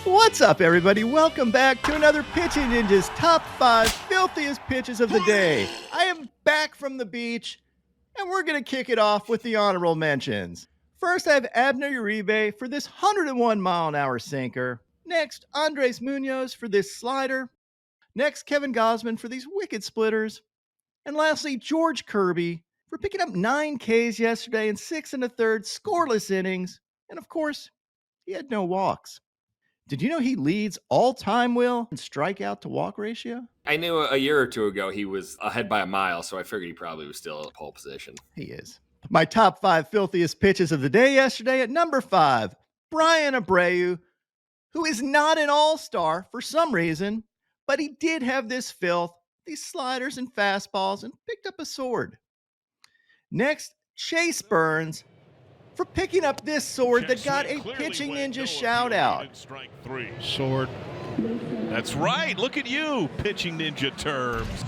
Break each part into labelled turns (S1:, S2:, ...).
S1: What's up, everybody? Welcome back to another Pitching Ninjas Top 5 Filthiest Pitches of the Day. I am back from the beach, and we're going to kick it off with the honorable mentions. First, I have Abner Uribe for this 101-mile-an-hour sinker. Next, Andres Munoz for this slider. Next, Kevin Gausman for these wicked splitters. And lastly, George Kirby for picking up 9 Ks yesterday in 6 1/3 scoreless innings. And of course, he had no walks. Did you know he leads all-time, Will, in strikeout to walk ratio?
S2: I knew a year or two ago he was ahead by a mile, so I figured he probably was still in pole position.
S1: He is. My top 5 filthiest pitches of the day yesterday at number 5, Bryan Abreu, who is not an all-star for some reason, but he did have this filth, these sliders and fastballs, and picked up a sword. Next, Chase Burns for picking up this sword that got a Pitching Ninja shout-out.
S3: Sword. That's right. Look at you, Pitching Ninja terms.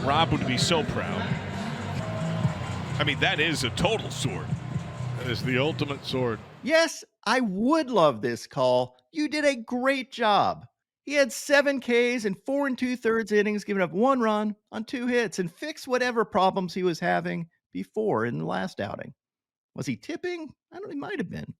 S3: Rob would be so proud. I mean, that is a total sword. That is the ultimate sword.
S1: Yes, I would love this call. You did a great job. He had 7 Ks in 4 2/3 innings, giving up 1 run on 2 hits, and fixed whatever problems he was having before in the last outing. Was he tipping? I don't know, he might have been.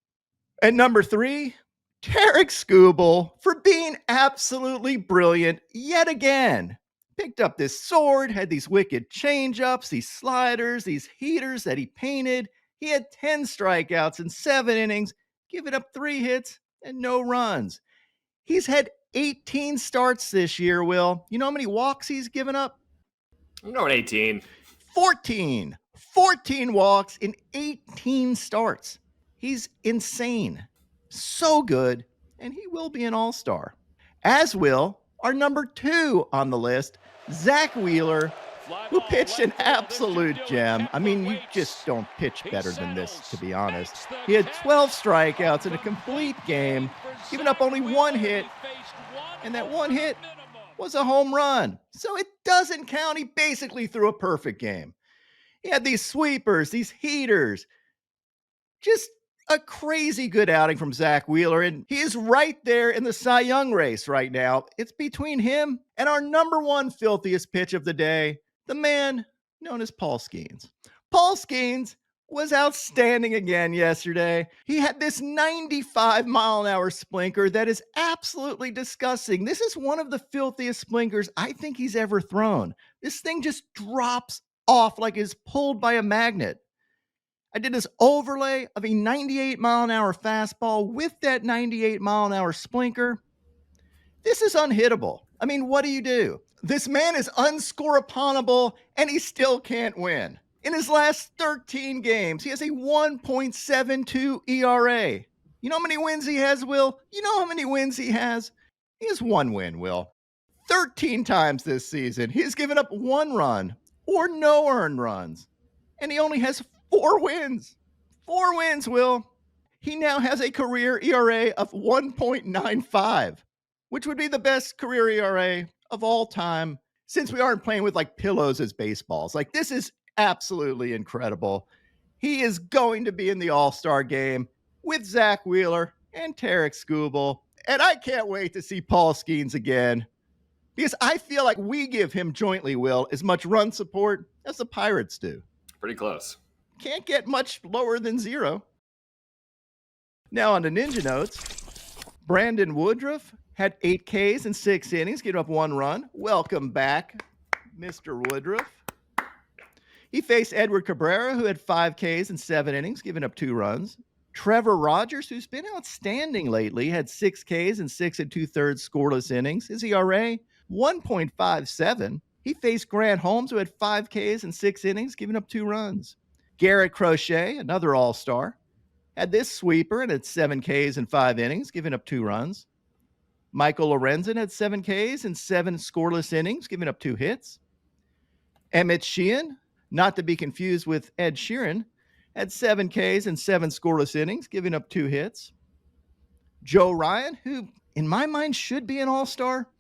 S1: At number 3, Tarik Skubal for being absolutely brilliant yet again. Picked up this sword, had these wicked changeups, these sliders, these heaters that he painted. He had 10 strikeouts in 7 innings, giving up 3 hits and no runs. He's had 18 starts this year, Will. You know how many walks he's given up?
S2: I'm going 18.
S1: 14. 14 walks in 18 starts. He's insane. So good, and he will be an all-star. As will our number 2 on the list, Zack Wheeler, who pitched an absolute gem. I mean, you just don't pitch better than this, to be honest. He had 12 strikeouts in a complete game, giving up only 1 hit, and that 1 hit was a home run. So it doesn't count. He basically threw a perfect game. He had these sweepers, these heaters, just a crazy good outing from Zack Wheeler, and he is right there in the Cy Young race right now. It's between him and our number 1 filthiest pitch of the day, the man known as Paul Skenes. Paul Skenes was outstanding again yesterday. He had this 95-mile-an-hour splinker that is absolutely disgusting. This is one of the filthiest splinkers I think he's ever thrown. This thing just drops off like it's pulled by a magnet. I did this overlay of a 98-mile-an-hour fastball with that 98-mile-an-hour splinker. This is unhittable. I mean, what do? This man is unscore-upon-able, and he still can't win. In his last 13 games, he has a 1.72 ERA. You know how many wins he has, Will? You know how many wins he has? He has 1 win, Will. 13 times this season, he's given up 1 run or no earned runs, and he only has 4 wins. 4 wins, Will. He now has a career ERA of 1.95, which would be the best career ERA of all time since we aren't playing with like pillows as baseballs. Like, this is absolutely incredible. He is going to be in the All-Star game with Zack Wheeler and Tarik Skubal. And I can't wait to see Paul Skenes again, because I feel like we give him jointly, Will, as much run support as the Pirates do.
S2: Pretty close.
S1: Can't get much lower than 0. Now on to Ninja Notes. Brandon Woodruff had 8 Ks in 6 innings, giving up 1 run. Welcome back, Mr. Woodruff. He faced Edward Cabrera, who had 5 Ks in 7 innings, giving up 2 runs. Trevor Rogers, who's been outstanding lately, had 6 Ks in 6 2/3 scoreless innings. His ERA, 1.57. He faced Grant Holmes, who had 5 Ks in 6 innings, giving up 2 runs. Garrett Crochet, another all-star, had this sweeper and had 7 Ks in 5 innings, giving up 2 runs. Michael Lorenzen had 7 Ks in 7 scoreless innings, giving up 2 hits. Emmett Sheehan, not to be confused with Ed Sheeran, had 7 Ks in 7 scoreless innings, giving up 2 hits. Joe Ryan, who in my mind should be an all-star,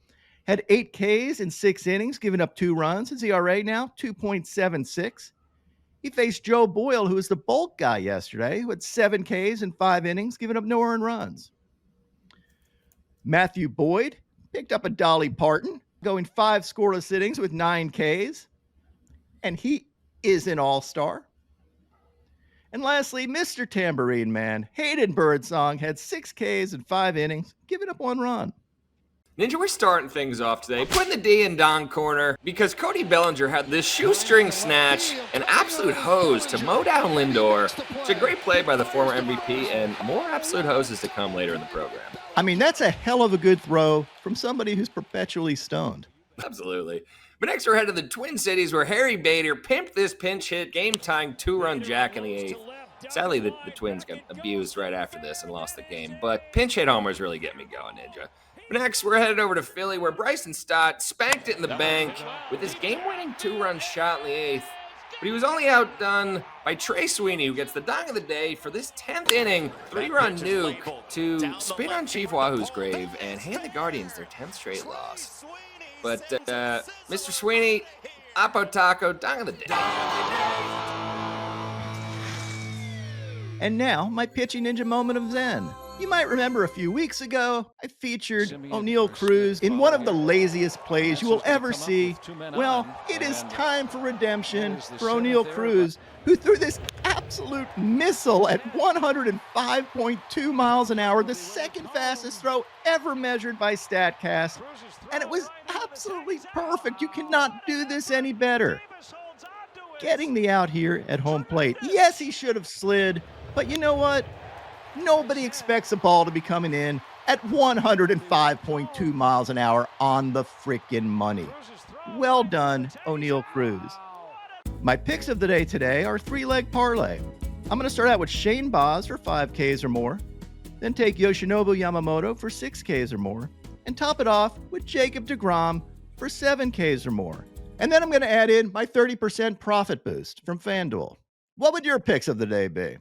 S1: had 8 Ks in 6 innings, giving up 2 runs. His ERA now, 2.76. He faced Joe Boyle, who was the bulk guy yesterday, who had 7 Ks in 5 innings, giving up no earned runs. Matthew Boyd picked up a Dolly Parton, going 5 scoreless innings with 9 Ks. And he is an all-star. And lastly, Mr. Tambourine Man, Hayden Birdsong, had 6 Ks in 5 innings, giving up 1 run.
S2: Ninja, we're starting things off today, putting the D in Don corner, because Cody Bellinger had this shoestring snatch, an absolute hose to mow down Lindor. It's a great play by the former MVP, and more absolute hoses to come later in the program.
S1: I mean, that's a hell of a good throw from somebody who's perpetually stoned.
S2: Absolutely. But next we're headed to the Twin Cities, where Harry Bader pimped this pinch hit, game-tying 2-run jack in the 8th. Sadly, the Twins got abused right after this and lost the game, but pinch hit homers really get me going, Ninja. But next, we're headed over to Philly, where Bryson Stott spanked it in the bank with his game-winning 2-run shot in the 8th. But he was only outdone by Trey Sweeney, who gets the dong of the day for this 10th inning 3-run nuke to spin on Chief Wahoo's grave and hand the Guardians their 10th straight loss. But Mr. Sweeney, Apo Taco, dong of the day.
S1: And now, my pitching ninja moment of zen. You might remember a few weeks ago, I featured O'Neill Cruz in one of the laziest plays you will ever see. Well, it is time for redemption for O'Neill Cruz, who threw this absolute missile at 105.2 miles an hour, the second fastest throw ever measured by StatCast. And it was absolutely perfect. You cannot do this any better. Getting the out here at home plate. Yes, he should have slid, but you know what? Nobody expects a ball to be coming in at 105.2 miles an hour on the frickin' money. Well done, O'Neill Cruz. My picks of the day today are 3-leg parlay. I'm going to start out with Shane Baz for 5 Ks or more, then take Yoshinobu Yamamoto for 6 Ks or more, and top it off with Jacob deGrom for 7 Ks or more. And then I'm going to add in my 30% profit boost from FanDuel. What would your picks of the day be?